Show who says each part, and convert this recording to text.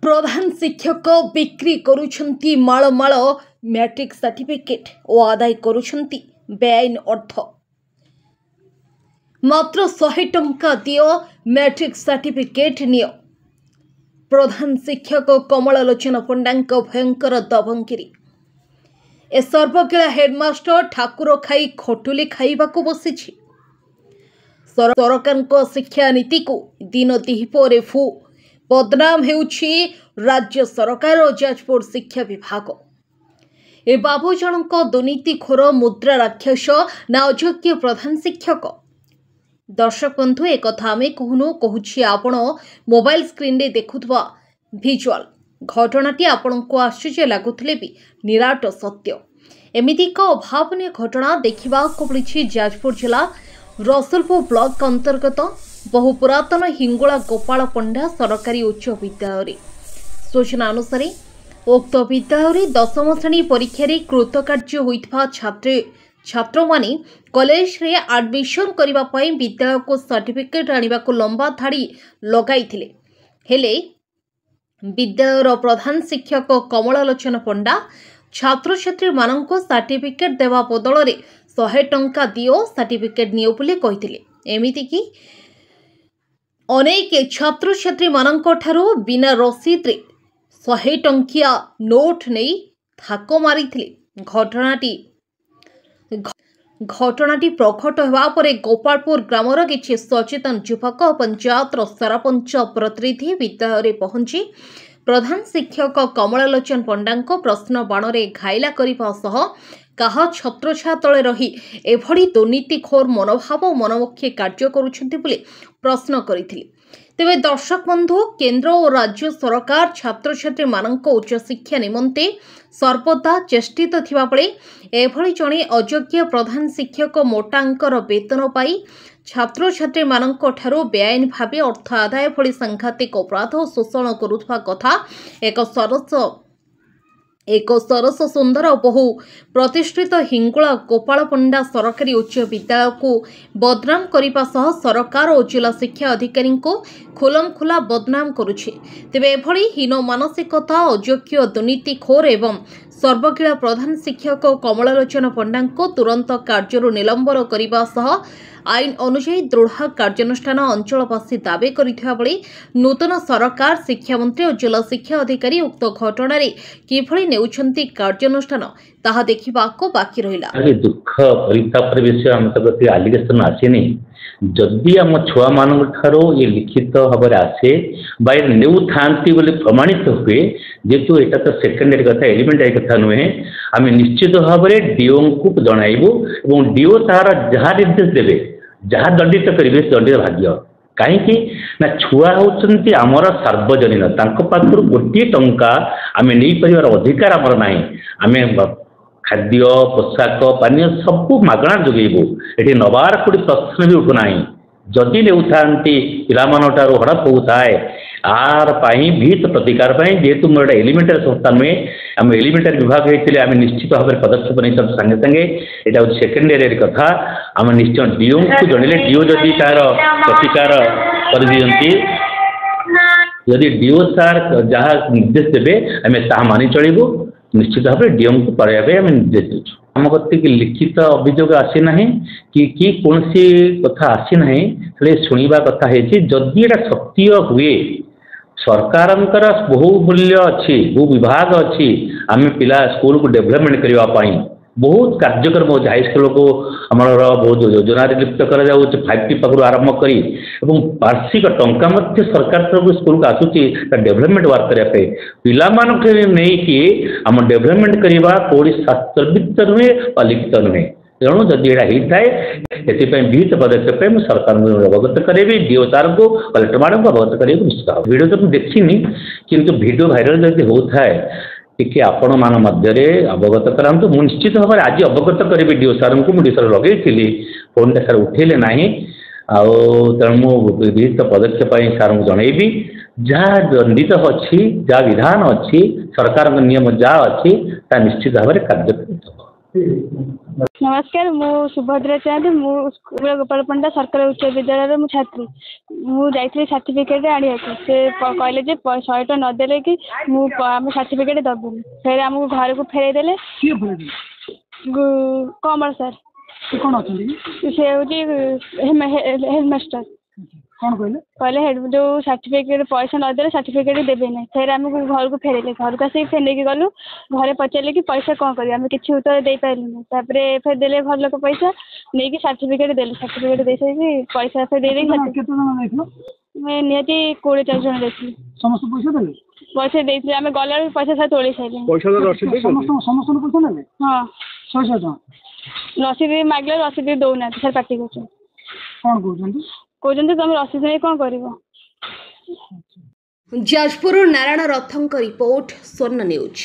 Speaker 1: प्रधान शिक्षक बिक्री करुछंती माळ माळ मैट्रिक सर्टिफिकेट और आदाय करुछंती बेआईन अर्थ। मात्र 100 टंका दियो मैट्रिक सर्टिफिकेट नियो। प्रधान शिक्षक कमलालोचन पंडा भयंकर दबंगिरी। ए सर्वगिला हेडमास्टर ठाकुर खाई खटुली खाइबाकू बसिछि। सरकार शिक्षा नीति को दिन दिहिपोरे फू बदनाम हेउछि राज्य सरकार और जाजपुर शिक्षा विभाग। ए बाबू जनक दुर्नीतिखोर मुद्रा राक्षस ना अयोग्य प्रधान शिक्षक। दर्शक बंधु एक कथा आमे कहूनु कहूछि आपण मोबाइल स्क्रीन रे देखुथबा विजुअल घटनाटी आपण को आश्चर्य लागुथिले भी निराट सत्य। एमिति का अभावनीय घटना देखिबा को मिलिछि जाजपुर जिला रसुलपुर ब्लॉक अंतर्गत बहु पुरातन हिंगोला गोपाल पंडा सरकारी उच्च विद्यालय। सूचना अनुसार उक्त विद्यालय 10म श्रेणी परीक्षा रे कृतकार्य होइतबा छात्र माने कॉलेज रे एडमिशन करिबा पई विद्यालय को सर्टिफिकेट आनिबा को लंबा धाड़ी लगाइथिले। हेले विद्यालयर प्रधान शिक्षक कमलालोचन पंडा छात्र छात्री माननको सर्टिफिकेट देवा बदल रे 100 टंका दियो सर्टिफिकेट नियो बोली कहिथिले। एमिति कि अनेक छात्र छात्री माननको ठारो बिना रसीद रे 100 टंकिया नोट नहीं थाको मारिथिले। घटनाटी प्रकट होगा पर गोपालपुर ग्रामर किछि सचेतन युवक पंचायत सरपंच प्रतिनिधि विद्यालय पहुंची प्रधान शिक्षक कमलालोचन पंडा प्रश्न बाण रे घाइला करने सह कहा छत्रछाया तले रही एभली दुर्नीतिखोर मनोभाव मनमुखी कार्य करुछंती बोली प्रश्न करिथिले। तेबे दर्शक बंधु केंद्र और राज्य सरकार छात्र छात्री मानक उच्च शिक्षा निमंते सर्वदा चेष्टित थिबा बेले एभली जणे अयोग्य प्रधान शिक्षक मोटा अंकर वेतन पाई छात्र छात्री मानक ठारो बेआईन भावे अर्थ आदाय भली सांघातिक अपराध और शोषण करुथबा कथा एक सरस सुंदर बहु प्रतिष्ठित हिंगोला गोपाल पंडा सरकारी उच्च विद्यालय को बदनाम करने सह सरकार और जिला शिक्षा अधिकारी को खुलमखुला बदनाम करुछि। तेबे एभली हीन मानसिकता अयोग्य दुर्नीतिखोर एवं सर्वगिला प्रधान शिक्षक कमलालोचन पंडा को तुरंत कार्य निलंबन करने सह आईन अनुसार दृढ़ कार्यानुष्ठान अंचलवासी दाबी करथिबा बेले नूतन सरकार शिक्षा मंत्री और जिला शिक्षा अधिकारी उक्त घटना रे किभली नेउछंती कार्यानुष्ठान ताहा देखिबा को बाकी रहिला।
Speaker 2: दुख परितापर विषय हम प्रति एलिगेशन आसीनी जदि आम छुआ मान ये लिखित भाव आसे बाय नेउ थांती बोले प्रमाणित हुए जेतु एटा तो सेकेंडरी कथा एलिमेंटरी कथा नुहे आम निश्चित भाव डीओ को जणाइबु एवं डीओ तार जहाँ निर्देश देवे जहाँ दंडित करेंगे दंडित भाग्य कहीं ना छुआ होती आमर सार्वजनीन पाखर गोटे टंका आम नहीं पार अधिकार आमर ना आम खाद्य पोशाक पानीय सब मागणा जोगेबू ये नबार कोई प्रश्न भी उठुना जदि नेउथांती पिलामानटार हड़प होता है आर भीत प्रतिकार जेहेतु मोर एलिमेंटरी संस्था नुहे आम एलिमेंटरी विभाग होते आम निश्चित भाव में पदक्षेप नहीं सांगे सांगे यहाँ हूँ सेकेंडरी कथा आम निश्चय डीओ को जनइले डीओ जदि तार प्रतिकार कर जदि डीओ सार जहाँ निर्देश देवे आम ता मानि चलू निश्चित भाव में डीओ को पढ़ाई आम निर्देश देचु। आम कति लिखित अभियोग आसी ना कि कौन सी कथा आसी ना शुणा कथा है जदि एटा सत्य हुए सरकार बहु मूल्य अच्छी बहु विभाग अच्छी आम पिला स्कूल को डेवलपमेंट करने बहुत कार्यक्रम हो हाईस्कल को आमर बहुत योजना लिप्त कर 5T पाखु आरंभ करी वार्षिक टंका सरकार तरफ स्कूल को आसूची डेवलपमेंट वर्क करने पिला नहीं कि आम डेवलपमेंट करवा कौन शास्त्रवित्त नुहे लिखित नुहे तेणु जदि यहाँ होता है ये विहित पदक्षेप सरकार अवगत करें डीओ सार को कलेक्टर मैडम को अवगत करें निश्चित भिडियो तो मुझे देखी किंतु भिडियो भाइराल जब होता है टी आपण मान मध्य अवगत करातु मुझे निश्चित भाव में आज अवगत करी डीओ सार को मुझे सर लगे फोन सार उठेले ना तेणु मुझे विहित पदक्षेप सार को जनइबी जहाँ दंडित अच्छी जहाँ विधान अच्छी सरकार नियम जहाँ अच्छी निश्चित भाव में कार्यक्रम।
Speaker 3: नमस्कार मु सुभद्रा चाँद मु गोपाल पंडा सरकारी उच्च विद्यालय मु छात्री मु जाइए सर्टिफिकेट आने से कहले 100 टका नदेले कि आम सर्टिफिकेट दबुन फिर आमको घर को फेरदेले कमल सर से हूँ हेडमास्टर कहले जो सर्टिफिकेट पैसा नदेले सर्टिफिकेट देवे ना फिर आमको घर को फेरले घर को आसिक फेर गलु घरे पचारे कि पैसा कौन कर किसी उत्तर दे पारे फिर देले घर लोक पैसा नहीं कि सर्टिफिकेट देले सर्टिफिकेट दे सारी पैसा फिर दे निहती 20-40 जन देखिए पैसा देते आम गला पैसा सब तोड़ सारे हाँ रसीद मागले रसीद दौना सर पार्टी कहते तुम रसीद नहीं कौन कर
Speaker 1: जाजपुर नारायण रथों रिपोर्ट स्वर्ण न्यूज।